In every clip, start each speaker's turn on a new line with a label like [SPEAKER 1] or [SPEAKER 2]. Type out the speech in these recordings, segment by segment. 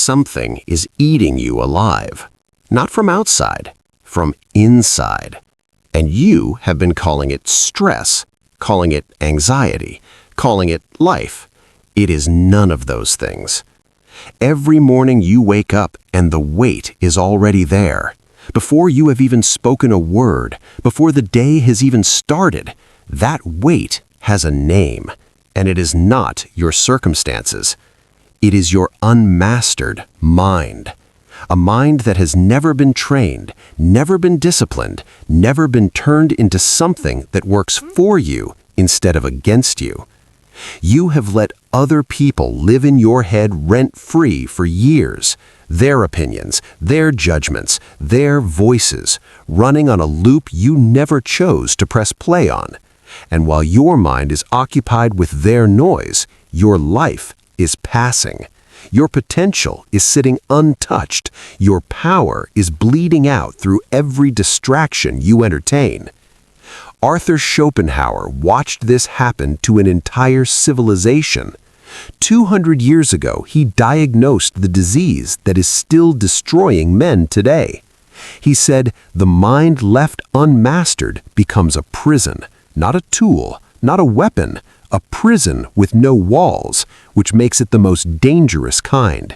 [SPEAKER 1] something is eating you alive. Not from outside, from inside. And you have been calling it stress, calling it anxiety, calling it life. It is none of those things. Every morning you wake up and the weight is already there. Before you have even spoken a word, before the day has even started, that weight has a name, and it is not your circumstances. It is your unmastered mind. A mind that has never been trained, never been disciplined, never been turned into something that works for you instead of against you. You have let other people live in your head rent-free for years. Their opinions, their judgments, their voices, running on a loop you never chose to press play on. And while your mind is occupied with their noise, your life is passing. Your potential is sitting untouched. Your power is bleeding out through every distraction you entertain. Arthur Schopenhauer watched this happen to an entire civilization. 200 years ago, he diagnosed the disease that is still destroying men today. He said, the mind left unmastered becomes a prison, not a tool, not a weapon, a prison with no walls, which makes it the most dangerous kind.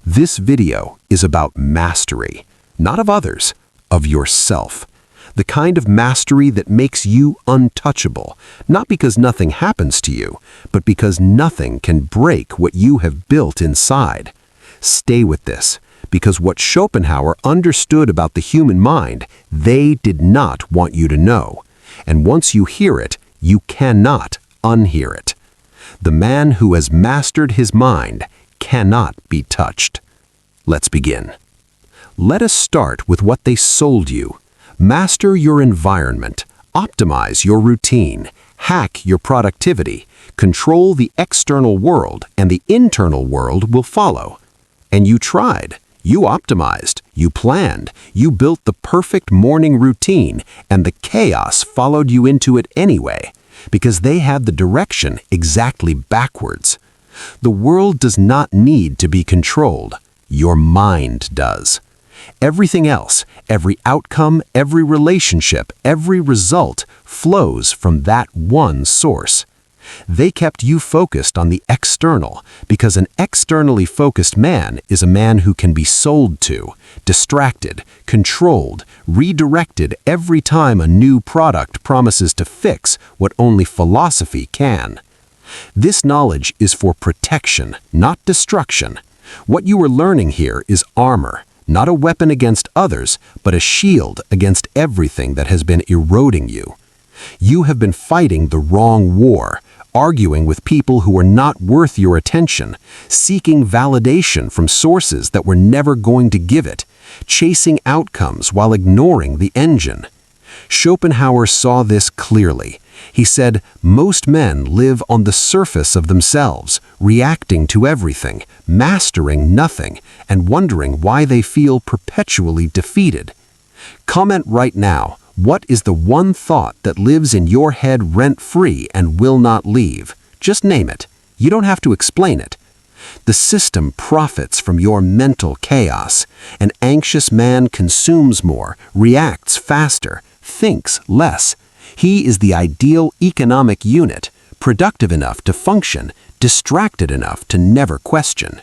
[SPEAKER 1] This video is about mastery, not of others, of yourself. The kind of mastery that makes you untouchable, not because nothing happens to you, but because nothing can break what you have built inside. Stay with this, because what Schopenhauer understood about the human mind, they did not want you to know. And once you hear it, you cannot unhear it. The man who has mastered his mind cannot be touched. Let's begin. Let us start with what they sold you. Master your environment, optimize your routine, hack your productivity, control the external world, and the internal world will follow. And you tried, you optimized, you planned, you built the perfect morning routine, and the chaos followed you into it anyway, because they had the direction exactly backwards. The world does not need to be controlled. Your mind does. Everything else, every outcome, every relationship, every result flows from that one source. They kept you focused on the external because an externally focused man is a man who can be sold to, distracted, controlled, redirected every time a new product promises to fix what only philosophy can. This knowledge is for protection, not destruction. What you are learning here is armor. Not a weapon against others, but a shield against everything that has been eroding you. You have been fighting the wrong war, arguing with people who are not worth your attention, seeking validation from sources that were never going to give it, chasing outcomes while ignoring the engine. Schopenhauer saw this clearly. He said, most men live on the surface of themselves, reacting to everything, mastering nothing, and wondering why they feel perpetually defeated. Comment right now, what is the one thought that lives in your head rent-free and will not leave? Just name it. You don't have to explain it. The system profits from your mental chaos. An anxious man consumes more, reacts faster, thinks less. He is the ideal economic unit, productive enough to function, distracted enough to never question.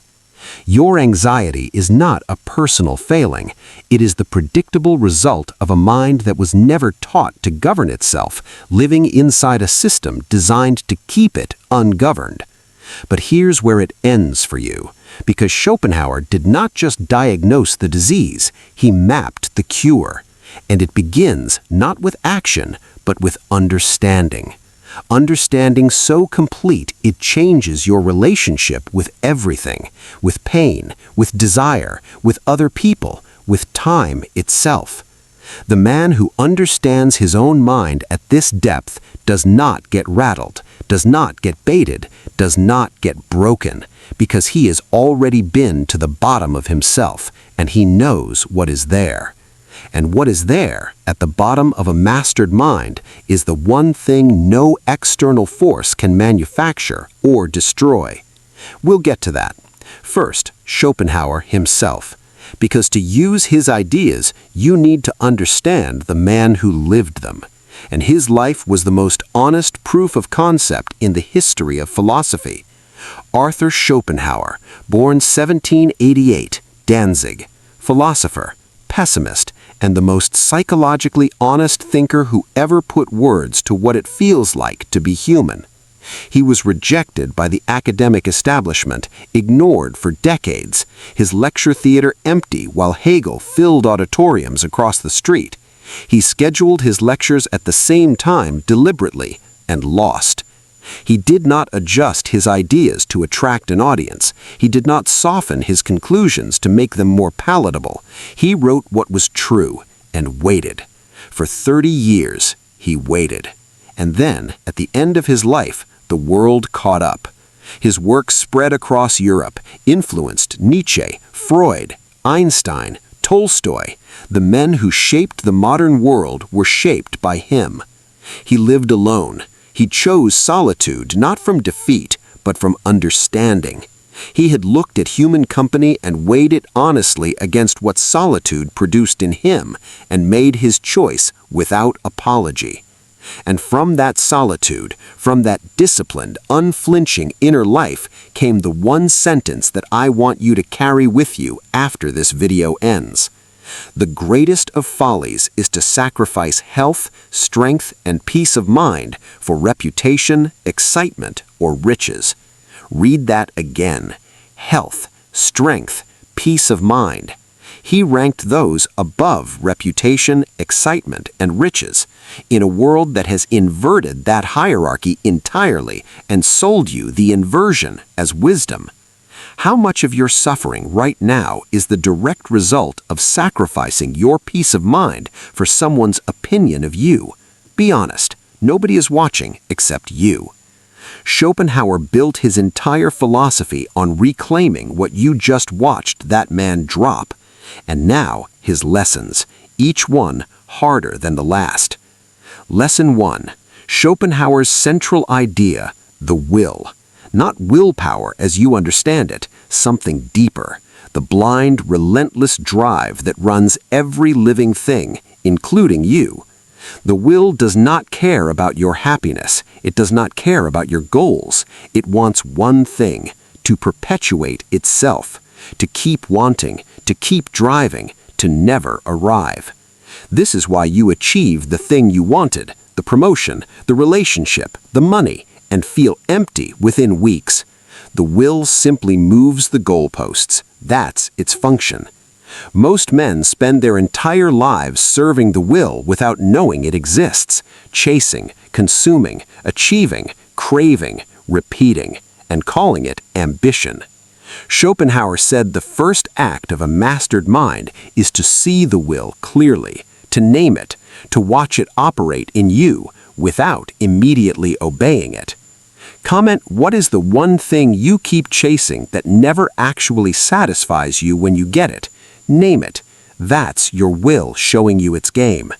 [SPEAKER 1] Your anxiety is not a personal failing. It is the predictable result of a mind that was never taught to govern itself, living inside a system designed to keep it ungoverned. But here's where it ends for you, because Schopenhauer did not just diagnose the disease, he mapped the cure. And it begins not with action, but with understanding. Understanding so complete it changes your relationship with everything, with pain, with desire, with other people, with time itself. The man who understands his own mind at this depth does not get rattled, does not get baited, does not get broken, because he has already been to the bottom of himself, and he knows what is there. And what is there, at the bottom of a mastered mind, is the one thing no external force can manufacture or destroy. We'll get to that. First, Schopenhauer himself. Because to use his ideas, you need to understand the man who lived them. And his life was the most honest proof of concept in the history of philosophy. Arthur Schopenhauer, born 1788, Danzig, philosopher, pessimist, and the most psychologically honest thinker who ever put words to what it feels like to be human. He was rejected by the academic establishment, ignored for decades, his lecture theater empty while Hegel filled auditoriums across the street. He scheduled his lectures at the same time deliberately and lost. He did not adjust his ideas to attract an audience. He did not soften his conclusions to make them more palatable. He wrote what was true and waited. For 30 years, he waited. And then, at the end of his life, the world caught up. His work spread across Europe, influenced Nietzsche, Freud, Einstein, Tolstoy. The men who shaped the modern world were shaped by him. He lived alone. He chose solitude not from defeat, but from understanding. He had looked at human company and weighed it honestly against what solitude produced in him, and made his choice without apology. And from that solitude, from that disciplined, unflinching inner life, came the one sentence that I want you to carry with you after this video ends. The greatest of follies is to sacrifice health, strength, and peace of mind for reputation, excitement, or riches. Read that again. Health, strength, peace of mind. He ranked those above reputation, excitement, and riches, in a world that has inverted that hierarchy entirely and sold you the inversion as wisdom. How much of your suffering right now is the direct result of sacrificing your peace of mind for someone's opinion of you? Be honest, nobody is watching except you. Schopenhauer built his entire philosophy on reclaiming what you just watched that man drop. And now, his lessons, each one harder than the last. Lesson 1. Schopenhauer's central idea, the will. Not willpower as you understand it, something deeper. The blind, relentless drive that runs every living thing, including you. The will does not care about your happiness. It does not care about your goals. It wants one thing, to perpetuate itself, to keep wanting, to keep driving, to never arrive. This is why you achieve the thing you wanted, the promotion, the relationship, the money, and feel empty within weeks. The will simply moves the goalposts. That's its function. Most men spend their entire lives serving the will without knowing it exists, chasing, consuming, achieving, craving, repeating, and calling it ambition. Schopenhauer said the first act of a mastered mind is to see the will clearly, to name it, to watch it operate in you without immediately obeying it. Comment what is the one thing you keep chasing that never actually satisfies you when you get it. Name it. That's your will showing you its game.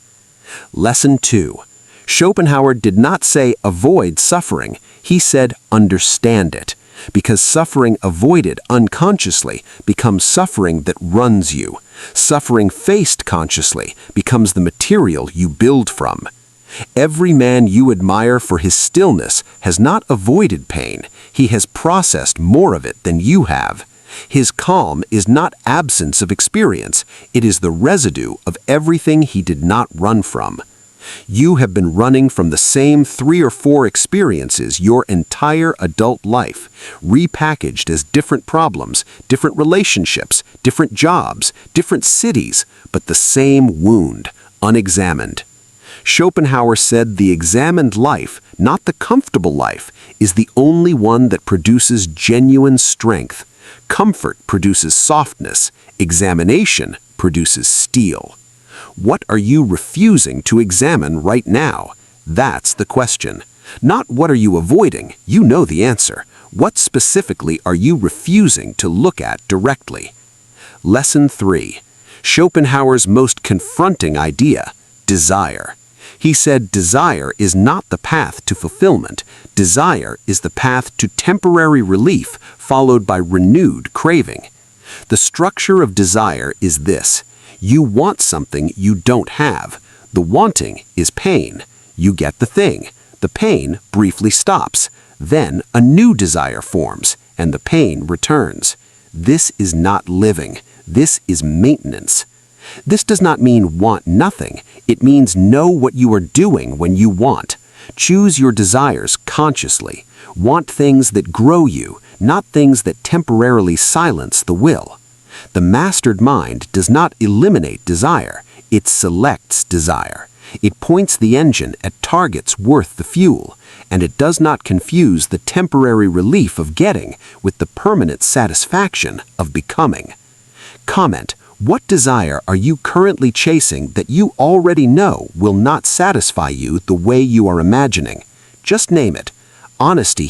[SPEAKER 1] Lesson 2. Schopenhauer did not say avoid suffering. He said understand it. Because suffering avoided unconsciously becomes suffering that runs you. Suffering faced consciously becomes the material you build from. Every man you admire for his stillness has not avoided pain. He has processed more of it than you have. His calm is not absence of experience. It is the residue of everything he did not run from. You have been running from the same 3 or 4 experiences your entire adult life, repackaged as different problems, different relationships, different jobs, different cities, but the same wound, unexamined. Schopenhauer said the examined life, not the comfortable life, is the only one that produces genuine strength. Comfort produces softness. Examination produces steel. What are you refusing to examine right now? That's the question. Not what are you avoiding, you know the answer. What specifically are you refusing to look at directly? Lesson 3. Schopenhauer's most confronting idea, desire. He said desire is not the path to fulfillment. Desire is the path to temporary relief followed by renewed craving. The structure of desire is this. You want something you don't have. The wanting is pain. You get the thing. The pain briefly stops. Then a new desire forms, and the pain returns. This is not living. This is maintenance. This does not mean want nothing. It means know what you are doing when you want. Choose your desires consciously. Want things that grow you, not things that temporarily silence the will. The mastered mind does not eliminate desire. It selects desire. It points the engine at targets worth the fuel, and it does not confuse the temporary relief of getting with the permanent satisfaction of becoming. Comment, what desire are you currently chasing that you already know will not satisfy you the way you are imagining? Just name it. Honesty